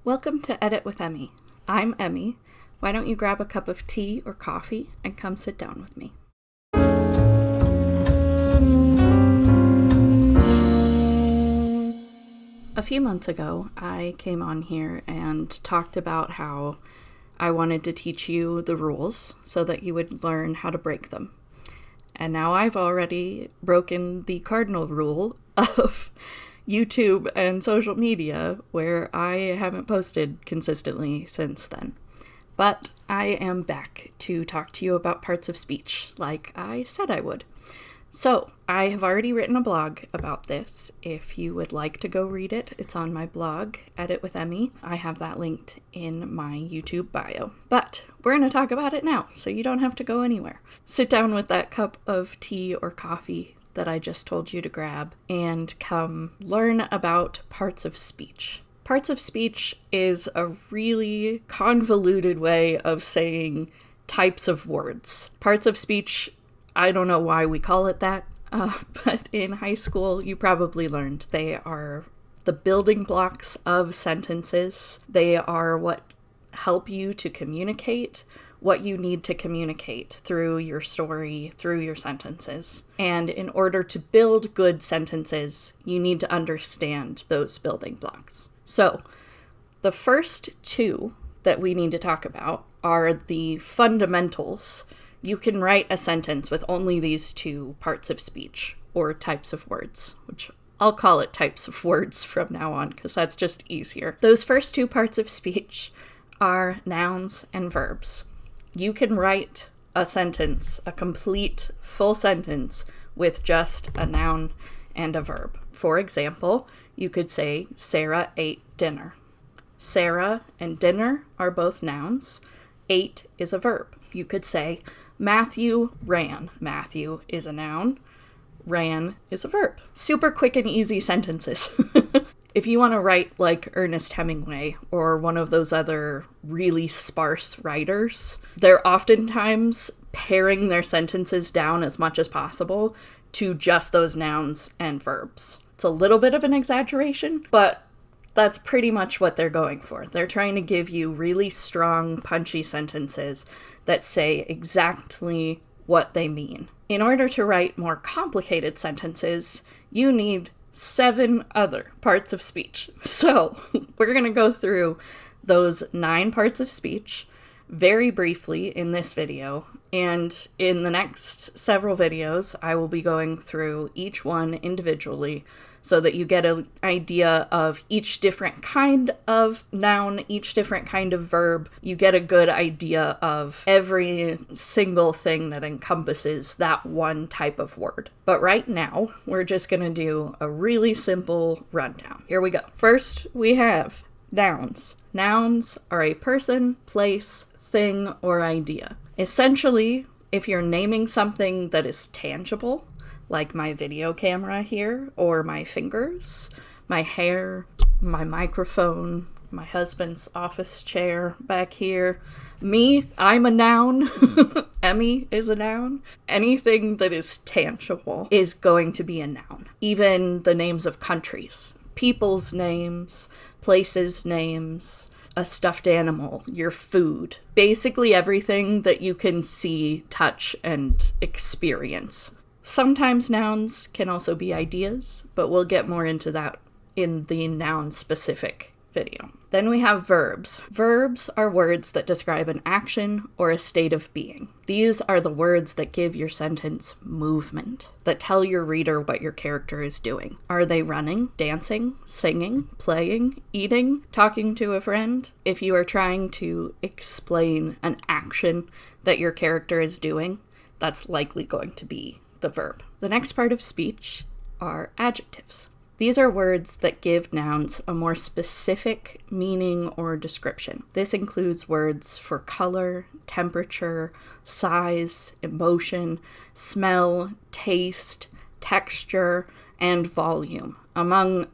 Welcome to Edit with Emmy. I'm Emmy. Why don't you grab a cup of tea or coffee and come sit down with me? A few months ago, I came on here and talked about how I wanted to teach you the rules so that you would learn how to break them. And now I've already broken the cardinal rule of YouTube and social media, where I haven't posted consistently since then. But I am back to talk to you about parts of speech, like I said I would. So, I have already written a blog about this. If you would like to go read it, it's on my blog, Edit with Emmy. I have that linked in my YouTube bio. But we're going to talk about it now, so you don't have to go anywhere. Sit down with that cup of tea or coffee that I just told you to grab and come learn about parts of speech. Parts of speech is a really convoluted way of saying types of words. Parts of speech, I don't know why we call it that, but in high school you probably learned they are the building blocks of sentences. They are what help you to communicate what you need to communicate through your story, through your sentences. And in order to build good sentences, you need to understand those building blocks. So, the first two that we need to talk about are the fundamentals. You can write a sentence with only these two parts of speech, or types of words, which I'll call it types of words from now on, because that's just easier. Those first two parts of speech are nouns and verbs. You can write a sentence, a complete, full sentence, with just a noun and a verb. For example, you could say, Sarah ate dinner. Sarah and dinner are both nouns. Ate is a verb. You could say, Matthew ran. Matthew is a noun. Ran is a verb. Super quick and easy sentences. If you want to write like Ernest Hemingway or one of those other really sparse writers, they're oftentimes paring their sentences down as much as possible to just those nouns and verbs. It's a little bit of an exaggeration, but that's pretty much what they're going for. They're trying to give you really strong, punchy sentences that say exactly what they mean. In order to write more complicated sentences, you need 7 other parts of speech. So we're going to go through those 9 parts of speech very briefly in this video. And in the next several videos, I will be going through each one individually so that you get an idea of each different kind of noun, each different kind of verb. You get a good idea of every single thing that encompasses that one type of word. But right now, we're just going to do a really simple rundown. Here we go. First, we have nouns. Nouns are a person, place, thing, or idea. Essentially, if you're naming something that is tangible, like my video camera here, or my fingers, my hair, my microphone, my husband's office chair back here, me, I'm a noun, Emmy is a noun. Anything that is tangible is going to be a noun. Even the names of countries, people's names, places' names, a stuffed animal, your food, basically everything that you can see, touch, and experience. Sometimes nouns can also be ideas, but we'll get more into that in the noun-specific video. Then we have verbs. Verbs are words that describe an action or a state of being. These are the words that give your sentence movement, that tell your reader what your character is doing. Are they running, dancing, singing, playing, eating, talking to a friend? If you are trying to explain an action that your character is doing, that's likely going to be the verb. The next part of speech are adjectives. These are words that give nouns a more specific meaning or description. This includes words for color, temperature, size, emotion, smell, taste, texture, and volume, among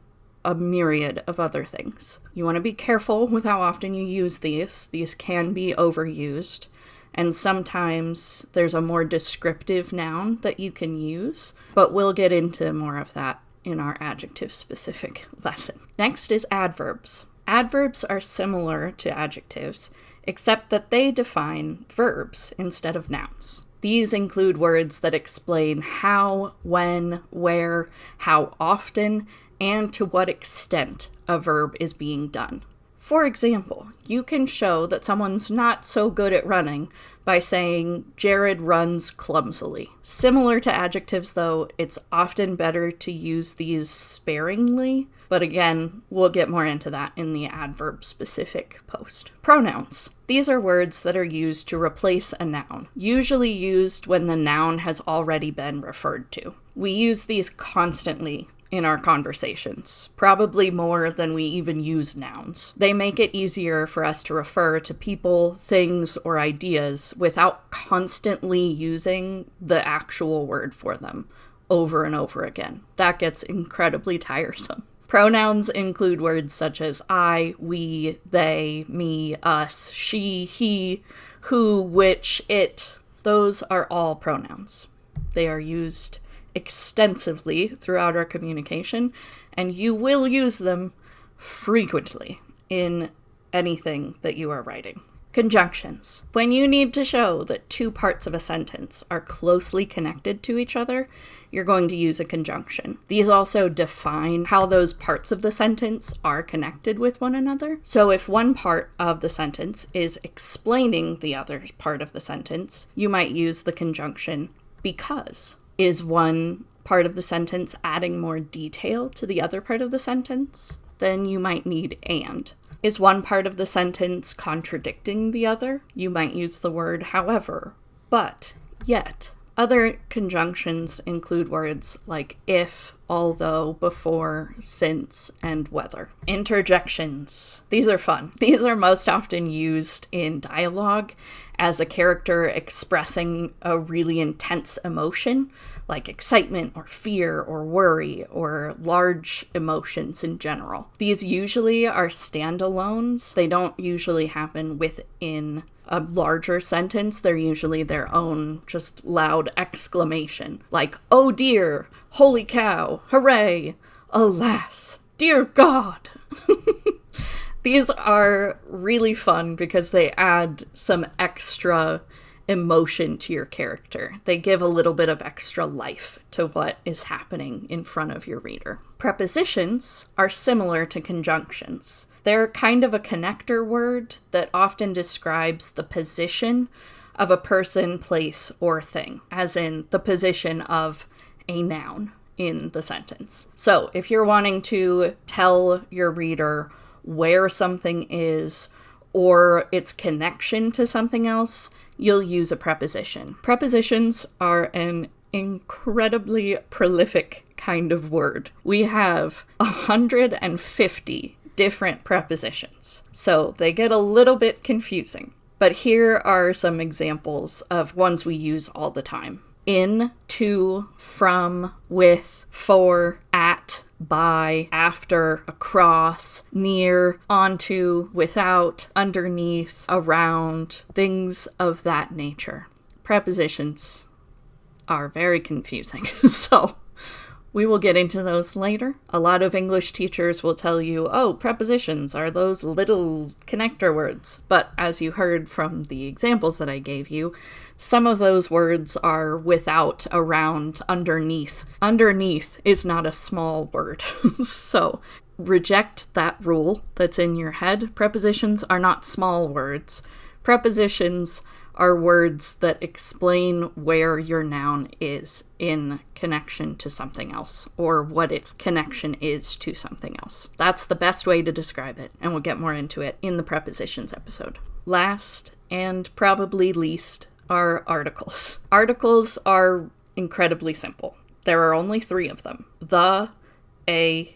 a myriad of other things. You want to be careful with how often you use these. These can be overused. And sometimes there's a more descriptive noun that you can use, but we'll get into more of that in our adjective-specific lesson. Next is adverbs. Adverbs are similar to adjectives, except that they define verbs instead of nouns. These include words that explain how, when, where, how often, and to what extent a verb is being done. For example, you can show that someone's not so good at running by saying, Jared runs clumsily. Similar to adjectives, though, it's often better to use these sparingly, but again, we'll get more into that in the adverb-specific post. Pronouns. These are words that are used to replace a noun, usually used when the noun has already been referred to. We use these constantly in our conversations, probably more than we even use nouns. They make it easier for us to refer to people, things, or ideas without constantly using the actual word for them over and over again. That gets incredibly tiresome. Pronouns include words such as I, we, they, me, us, she, he, who, which, it. Those are all pronouns. They are used extensively throughout our communication, and you will use them frequently in anything that you are writing. Conjunctions. When you need to show that two parts of a sentence are closely connected to each other, you're going to use a conjunction. These also define how those parts of the sentence are connected with one another. So if one part of the sentence is explaining the other part of the sentence, you might use the conjunction because. Is one part of the sentence adding more detail to the other part of the sentence? Then you might need and. Is one part of the sentence contradicting the other? You might use the word however, but, yet. Other conjunctions include words like if, although, before, since, and whether. Interjections. These are fun. These are most often used in dialogue as a character expressing a really intense emotion, like excitement or fear or worry or large emotions in general. These usually are standalones. They don't usually happen within a larger sentence. They're usually their own just loud exclamation, like, oh dear, holy cow, hooray, alas, dear God. These are really fun because they add some extra emotion to your character. They give a little bit of extra life to what is happening in front of your reader. Prepositions are similar to conjunctions. They're kind of a connector word that often describes the position of a person, place, or thing, as in the position of a noun in the sentence. So if you're wanting to tell your reader where something is or its connection to something else, you'll use a preposition. Prepositions are an incredibly prolific kind of word. We have 150 different prepositions, so they get a little bit confusing. But here are some examples of ones we use all the time. In, to, from, with, for, at, by, after, across, near, onto, without, underneath, around, things of that nature. Prepositions are very confusing, so we will get into those later. A lot of English teachers will tell you, oh, prepositions are those little connector words. But as you heard from the examples that I gave you, some of those words are without, around, underneath. Underneath is not a small word. So reject that rule that's in your head. Prepositions are not small words. Prepositions are words that explain where your noun is in connection to something else, or what its connection is to something else. That's the best way to describe it, and we'll get more into it in the prepositions episode. Last, and probably least, are articles. Articles are incredibly simple. There are only 3 of them: the, a,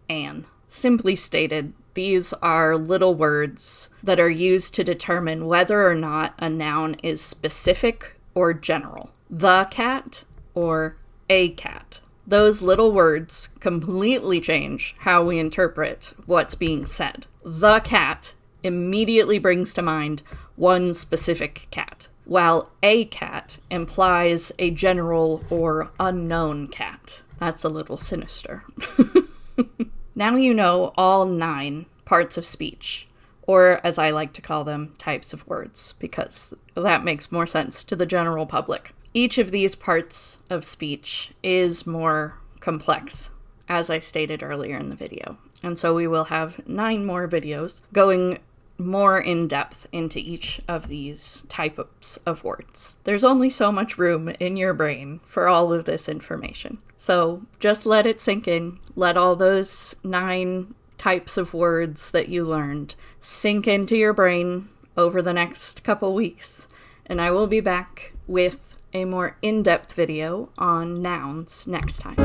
an. Simply stated, these are little words that are used to determine whether or not a noun is specific or general. The cat or a cat. Those little words completely change how we interpret what's being said. The cat immediately brings to mind one specific cat, while a cat implies a general or unknown cat. That's a little sinister. Now you know all 9 parts of speech, or as I like to call them, types of words, because that makes more sense to the general public. Each of these parts of speech is more complex, as I stated earlier in the video. And so we will have 9 more videos going more in depth into each of these types of words. There's only so much room in your brain for all of this information. So just let it sink in. Let all those 9 types of words that you learned sink into your brain over the next couple weeks. And I will be back with a more in-depth video on nouns next time.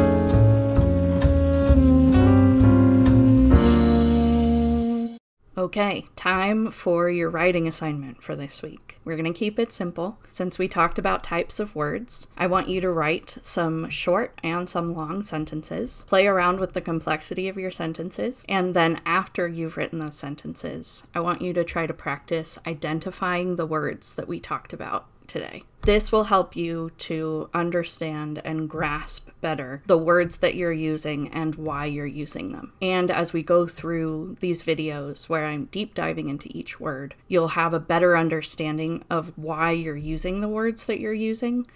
Okay, time for your writing assignment for this week. We're going to keep it simple. Since we talked about types of words, I want you to write some short and some long sentences. Play around with the complexity of your sentences. And then after you've written those sentences, I want you to try to practice identifying the words that we talked about today. This will help you to understand and grasp better the words that you're using and why you're using them. And as we go through these videos where I'm deep diving into each word, you'll have a better understanding of why you're using the words that you're using.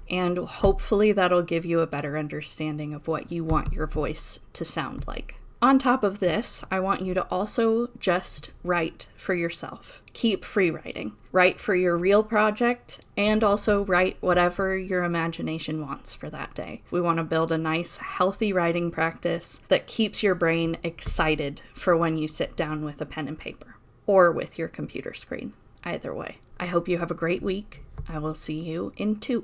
And hopefully that'll give you a better understanding of what you want your voice to sound like. On top of this, I want you to also just write for yourself. Keep free writing. Write for your real project and also write whatever your imagination wants for that day. We want to build a nice, healthy writing practice that keeps your brain excited for when you sit down with a pen and paper or with your computer screen. Either way. I hope you have a great week. I will see you in 2.